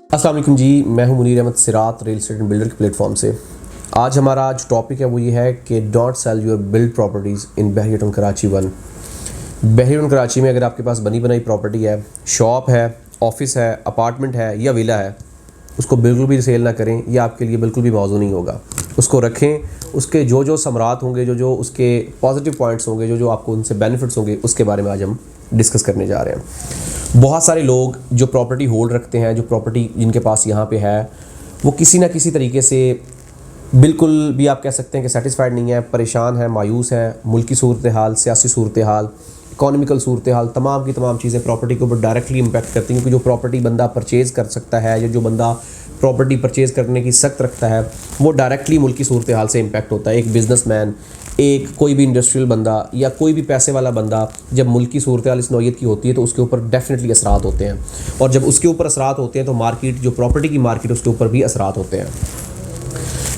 अस्सलाम वालेकुम जी, मैं हूं मुनीर अहमद सिरात रियल एस्टेट एंड बिल्डर के प्लेटफॉर्म से। आज हमारा जो टॉपिक है वो ये है कि don't sell your build properties in Bahria town Karachi 1। Bahria town Karachi में अगर आपके पास बनी बनाई प्रॉपर्टी है, शॉप है, ऑफिस है, अपार्टमेंट है या विला है, उसको बिल्कुल भी सेल ना करें। ये आपके लिए बिल्कुल भी मौजू नहीं होगा। उसको रखें, उसके जो जो समरात होंगे, जो जो उसके पॉजिटिव पॉइंट्स होंगे, जो जो आपको उनसे बेनिफिट्स होंगे, उसके बारे में आज हम डिस्कस करने जा रहे हैं। बहुत सारे लोग जो प्रॉपर्टी होल्ड रखते हैं, जो प्रॉपर्टी जिनके पास यहाँ पे है, वो किसी ना किसी तरीके से बिल्कुल भी आप कह सकते हैं कि सेटिस्फाइड नहीं है, परेशान है, मायूस है। मुल्क की सूरत हाल, सियासी सूरत हाल, इकोनॉमिकल सूरत हाल, तमाम की तमाम चीज़ें प्रॉपर्टी के ऊपर डायरेक्टली इम्पैक्ट करती हैं। क्योंकि जो प्रॉपर्टी बंदा परचेज़ कर सकता है या जो बंदा प्रॉपर्टी परचेज़ करने की सख्त रखता है, वो डायरेक्टली मुल्क की सूरत हाल से इम्पैक्ट होता है। एक बिजनेसमैन, एक कोई भी इंडस्ट्रियल बंदा या कोई भी पैसे वाला बंदा, जब मुल्क की सूरत हाल इस नौयत की होती है तो उसके ऊपर डेफिनेटली असरात होते हैं। और जब उसके ऊपर असरात होते हैं तो मार्केट, जो प्रॉपर्टी की मार्केट, उसके ऊपर भी असरात होते हैं।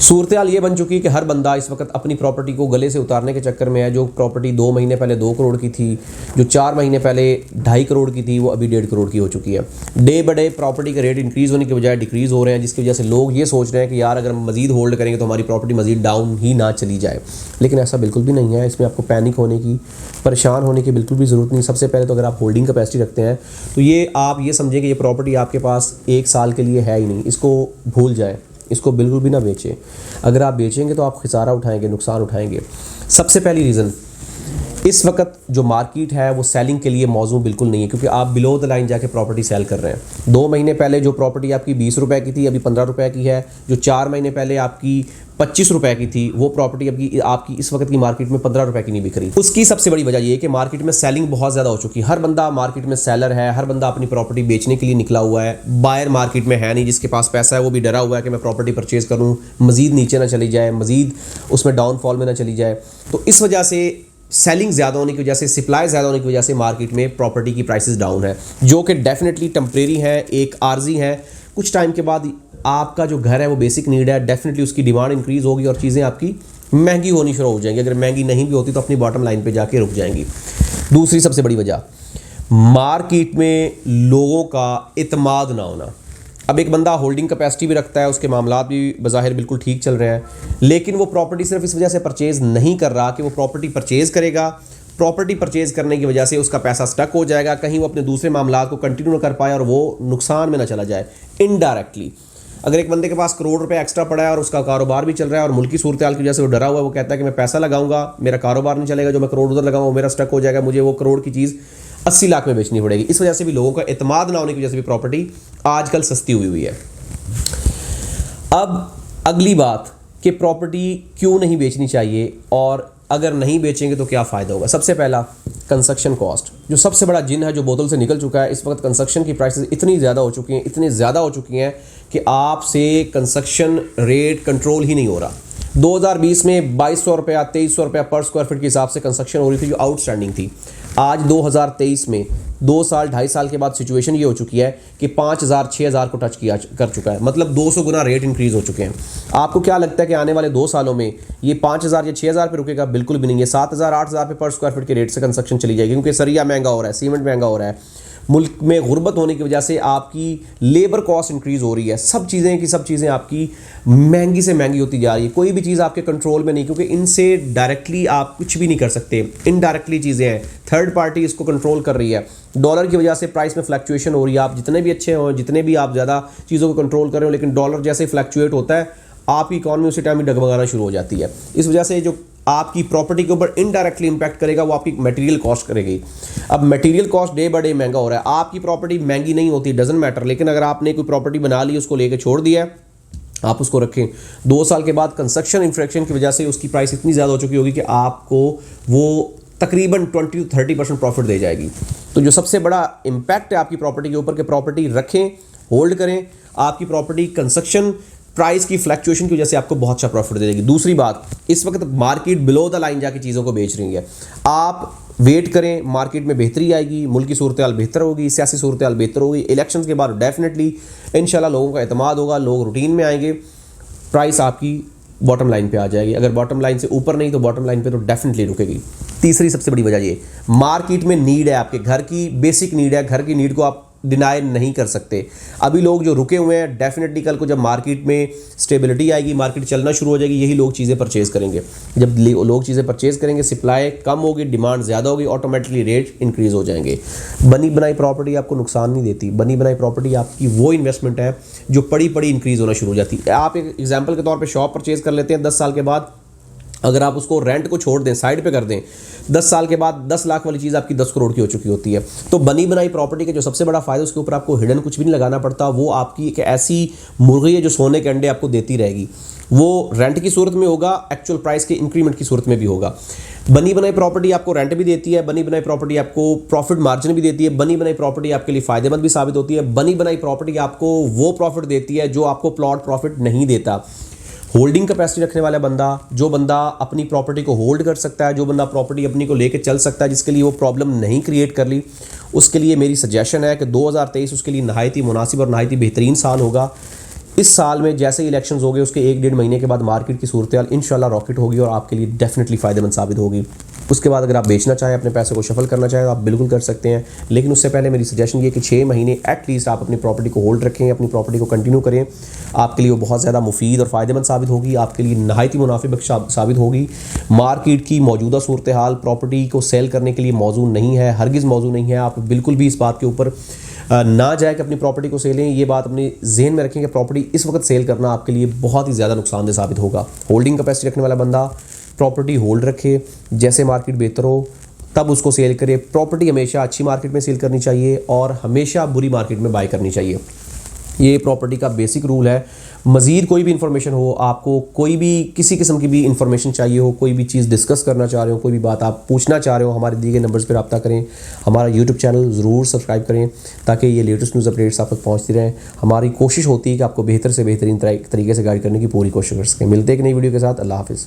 सूरत हाल ये बन चुकी है कि हर बंदा इस वक्त अपनी प्रॉपर्टी को गले से उतारने के चक्कर में है। जो प्रॉपर्टी 2 महीने पहले 2 करोड़ की थी, जो 4 महीने पहले 2.5 करोड़ की थी, वो अभी 1.5 करोड़ की हो चुकी है। डे बाय डे प्रॉपर्टी के रेट इंक्रीज़ होने के बजाय डिक्रीज़ हो रहे हैं, जिसकी वजह से लोग ये सोच रहे हैं कि यार अगर हम मज़ीद होल्ड करेंगे तो हमारी प्रॉपर्टी मज़ीद डाउन ही ना चली जाए। लेकिन ऐसा बिल्कुल भी नहीं है। इसमें आपको पैनिक होने की, परेशान होने की बिल्कुल भी ज़रूरत नहीं। सबसे पहले तो अगर आप होल्डिंग कैपेसिटी रखते हैं तो ये आप ये समझें कि ये प्रॉपर्टी आपके पास 1 साल के लिए है ही नहीं। इसको भूल जाएँ, इसको बिल्कुल भी ना बेचें। अगर आप बेचेंगे तो आप खसारा उठाएंगे, नुकसान उठाएंगे। सबसे पहली रीज़न, इस वक्त जो मार्केट है वो सेलिंग के लिए मौजू बिल्कुल नहीं है, क्योंकि आप बिलो द लाइन जाके प्रॉपर्टी सेल कर रहे हैं। 2 महीने पहले जो प्रॉपर्टी आपकी 20 रुपए की थी, अभी 15 रुपए की है। जो 4 महीने पहले आपकी 25 रुपए की थी, वो प्रॉपर्टी आपकी इस वक्त की मार्केट में 15 रुपए की नहीं बिक रही। उसकी सबसे बड़ी वजह ये है कि मार्केट में सेलिंग बहुत ज़्यादा हो चुकी है। हर बंदा मार्केट में सेलर है, हर बंदा अपनी प्रॉपर्टी बेचने के लिए निकला हुआ है। बायर मार्केट में है नहीं, जिसके पास पैसा है वो भी डरा हुआ है कि मैं प्रॉपर्टी परचेज़ करूँ, मज़ीद नीचे ना चली जाए, मज़ीद उसमें डाउनफॉल में ना चली जाए। तो इस वजह से सेलिंग ज़्यादा होने की वजह से, सप्लाई ज़्यादा होने की वजह से मार्केट में प्रॉपर्टी की प्राइसेस डाउन है, जो कि डेफिनेटली टेम्परेरी है, एक आर्जी है। कुछ टाइम के बाद आपका जो घर है वो बेसिक नीड है, डेफिनेटली उसकी डिमांड इंक्रीज़ होगी और चीज़ें आपकी महंगी होनी शुरू हो जाएंगी। अगर महंगी नहीं भी होती तो अपनी बॉटम लाइन पे जाके रुक जाएंगी। दूसरी सबसे बड़ी वजह, मार्केट में लोगों का इत्मीनान ना होना। अब एक बंदा होल्डिंग कैपेसिटी भी रखता है, उसके मामलात भी बज़ाहिर बिल्कुल ठीक चल रहे हैं, लेकिन वो प्रॉपर्टी सिर्फ इस वजह से परचेज़ नहीं कर रहा कि वो प्रॉपर्टी परचेज़ करेगा, प्रॉपर्टी परचेज़ करने की वजह से उसका पैसा स्टक हो जाएगा, कहीं वो अपने दूसरे मामलात को कंटिन्यू ना कर पाए और वो नुकसान में ना चला जाए इनडायरेक्टली। अगर एक बंदे के पास करोड़ रुपए एक्स्ट्रा पड़ा है और उसका कारोबार भी चल रहा है और मुल्क की सूरत हाल की वजह से वो डरा हुआ है, वो कहता है कि मैं पैसा लगाऊंगा, मेरा कारोबार नहीं चलेगा, जो मैं करोड़ उधर लगाऊंगा वो मेरा स्टक हो जाएगा, मुझे वो करोड़ की चीज़ 80 लाख में बेचनी पड़ेगी। इस वजह से भी लोगों का इत्मीनान ना होने की वजह से भी प्रॉपर्टी आजकल सस्ती हुई है। अब अगली बात कि प्रॉपर्टी क्यों नहीं बेचनी चाहिए और अगर नहीं बेचेंगे तो क्या फ़ायदा होगा। सबसे पहला, कंस्ट्रक्शन कॉस्ट, जो सबसे बड़ा जिन है जो बोतल से निकल चुका है। इस वक्त कंस्ट्रक्शन की प्राइसेस इतनी ज़्यादा हो चुकी हैं, इतनी ज़्यादा हो चुकी हैं कि आपसे कंस्ट्रक्शन रेट कंट्रोल ही नहीं हो रहा। 2020 में 2200 रुपया, 2300 रुपया पर स्क्वायर फीट के हिसाब से कंस्ट्रक्शन हो रही थी, जो आउटस्टैंडिंग थी। आज 2023 में 2 साल 2.5 साल के बाद सिचुएशन ये हो चुकी है कि 5000 6000 को टच कर चुका है। मतलब 200 गुना रेट इंक्रीज़ हो चुके हैं। आपको क्या लगता है कि आने वाले 2 सालों में ये 5000 या 6000 पे रुकेगा? बिल्कुल भी नहीं है। 7000 8000 पे पर स्क्वायर फीट के रेट से कंस्ट्रक्शन चली जाएगी, क्योंकि सरिया महंगा हो रहा है, सीमेंट महंगा हो रहा है। मुल्क में गुर्बत होने की वजह से आपकी लेबर कॉस्ट इंक्रीज़ हो रही है। सब चीज़ें आपकी महंगी से महंगी होती जा रही है। कोई भी चीज़ आपके कंट्रोल में नहीं, क्योंकि इनसे डायरेक्टली आप कुछ भी नहीं कर सकते। इनडायरेक्टली चीज़ें हैं, थर्ड पार्टी इसको कंट्रोल कर रही है। डॉलर की वजह से प्राइस में फ्लक्चुएशन हो रही है। आप जितने भी अच्छे हो, जितने भी आप ज़्यादा चीज़ों को कंट्रोल कर रहे हो, लेकिन डॉलर जैसे फ्लक्चुएट होता है, आपकी इकॉनमी उसी टाइम ही डगमगाना शुरू हो जाती है। इस वजह से जो आपकी प्रॉपर्टी के ऊपर इनडायरेक्टली इंपैक्ट करेगा वो आपकी मटेरियल कॉस्ट करेगी। अब material cost day by day महंगा हो रहा है। आपकी प्रॉपर्टी महंगी नहीं होती, डजंट मैटर, लेकिन अगर आपने कोई प्रॉपर्टी बना ली, उसको लेके छोड़ दिया, आप उसको रखें, 2 साल के बाद कंस्ट्रक्शन इंफ्लेशन की वजह से उसकी प्राइस इतनी ज़्यादा हो चुकी होगी कि आपको वो तकरीबन 20 to 30% प्रॉफिट दे जाएगी। तो जो सबसे बड़ा इम्पैक्ट है आपकी प्रॉपर्टी के ऊपर कि प्रॉपर्टी रखें, होल्ड करें, आपकी प्रॉपर्टी कंस्ट्रक्शन प्राइस की फ्लक्चुएशन की वजह से आपको बहुत अच्छा प्रॉफिट दे देगी। दूसरी बात, इस वक्त मार्केट बिलो द लाइन जाके चीज़ों को बेच रही है। आप वेट करें, मार्केट में बेहतरी आएगी, मुल्क की सूरत हाल बेहतर होगी, सियासी सूरत हाल बेहतर होगी। इलेक्शंस के बाद डेफिनेटली इंशाल्लाह लोगों का एतमाद होगा, लोग रूटीन में आएंगे, प्राइस आपकी बॉटम लाइन पे आ जाएगी। अगर बॉटम लाइन से ऊपर नहीं तो बॉटम लाइन पे तो डेफिनेटली रुकेगी। तीसरी सबसे बड़ी वजह ये, मार्केट में नीड है, आपके घर की बेसिक नीड है, घर की नीड को आप डिनाई नहीं कर सकते। अभी लोग जो रुके हुए हैं, डेफिनेटली कल को जब मार्केट में स्टेबिलिटी आएगी, मार्केट चलना शुरू हो जाएगी, यही लोग चीज़ें परचेज करेंगे। जब लोग चीज़ें परचेज करेंगे, सप्लाई कम होगी, डिमांड ज़्यादा होगी, ऑटोमेटिकली रेट इंक्रीज़ हो जाएंगे। बनी बनाई प्रॉपर्टी आपको नुकसान नहीं देती। बनी बनाई प्रॉपर्टी आपकी वो इन्वेस्टमेंट है जो पड़ी पड़ी इंक्रीज़ होना शुरू हो जाती है। आप एक एग्जाम्पल के तौर पर शॉप परचेज कर लेते हैं, 10 साल के बाद अगर आप उसको रेंट को छोड़ दें, साइड पे कर दें, 10 साल के बाद 10 लाख वाली चीज़ आपकी 10 करोड़ की हो चुकी होती है। तो बनी बनाई प्रॉपर्टी के जो सबसे बड़ा फ़ायदा, उसके ऊपर आपको हिडन कुछ भी नहीं लगाना पड़ता। वो आपकी एक ऐसी मुर्गी है जो सोने के अंडे आपको देती रहेगी। वो रेंट की सूरत में होगा, एक्चुअल प्राइस के इंक्रीमेंट की सूरत में भी होगा। बनी बनाई प्रॉपर्टी आपको रेंट भी देती है, बनी बनाई प्रॉपर्टी आपको प्रॉफिट मार्जिन भी देती है, बनी बनाई प्रॉपर्टी आपके लिए फ़ायदेमंद भी साबित होती है। बनी बनाई प्रॉपर्टी आपको वो प्रॉफिट देती है जो आपको प्लॉट प्रॉफिट नहीं देता। होल्डिंग कैपेसिटी रखने वाला बंदा, जो बंदा अपनी प्रॉपर्टी को होल्ड कर सकता है, जो बंदा प्रॉपर्टी अपनी को लेकर चल सकता है, जिसके लिए वो प्रॉब्लम नहीं क्रिएट कर ली, उसके लिए मेरी सजेशन है कि 2023 उसके लिए नहायत ही मुनासिब और नहायत ही बेहतरीन साल होगा। इस साल में जैसे इलेक्शंस हो गए, उसके 1-1.5 महीने के बाद मार्केट की सूरत हाल इंशाल्लाह रॉकेट होगी और आपके लिए डेफिनेटली फ़ायदेमंद साबित होगी। उसके बाद अगर आप बेचना चाहें, अपने पैसे को शफल करना चाहें, तो आप बिल्कुल कर सकते हैं। लेकिन उससे पहले मेरी सजेशन ये कि 6 महीने एटलीस्ट आप अपनी प्रॉपर्टी को होल्ड रखें, अपनी प्रॉपर्टी को कंटिन्यू करें। आपके लिए वो बहुत ज़्यादा मुफीद और फ़ायदेमंद साबित होगी, आपके लिए नहायत ही मुनाफे बख्श साबित होगी। मार्केट की मौजूदा सूरत हाल प्रॉपर्टी को सेल करने के लिए मौजू नहीं है, हरगिज़ मौजू नहीं है। आप बिल्कुल भी इस बात के ऊपर ना जाए कि अपनी प्रॉपर्टी को सेल लें। ये बात अपने जहन में रखें कि प्रॉपर्टी इस वक्त सेल करना आपके लिए बहुत ही ज़्यादा नुकसानदेह साबित होगा। होल्डिंग कैपेसिटी रखने वाला बंदा प्रॉपर्टी होल्ड रखे, जैसे मार्केट बेहतर हो तब उसको सेल करे। प्रॉपर्टी हमेशा अच्छी मार्केट में सेल करनी चाहिए और हमेशा बुरी मार्केट में बाय करनी चाहिए। ये प्रॉपर्टी का बेसिक रूल है। मज़ीद कोई भी इंफॉर्मेशन हो, आपको कोई भी किसी किस्म की भी इंफॉर्मेशन चाहिए हो, कोई भी चीज़ डिस्कस करना चाह रहे हो, कोई भी बात आप पूछना चाह रहे हो, हमारे दिए गए नंबर्स पर रब्ता करें। हमारा यूट्यूब चैनल ज़रूर सब्सक्राइब करें ताकि ये लेटेस्ट न्यूज़ अपडेट्स आप तक पहुँचती रहें। हमारी कोशिश होती है कि आपको बेहतर से बेहतरीन तरीके से गाइड करने की पूरी कोशिश कर सकें। मिलते हैं एक नई वीडियो के साथ। अल्लाह हाफ़िज़।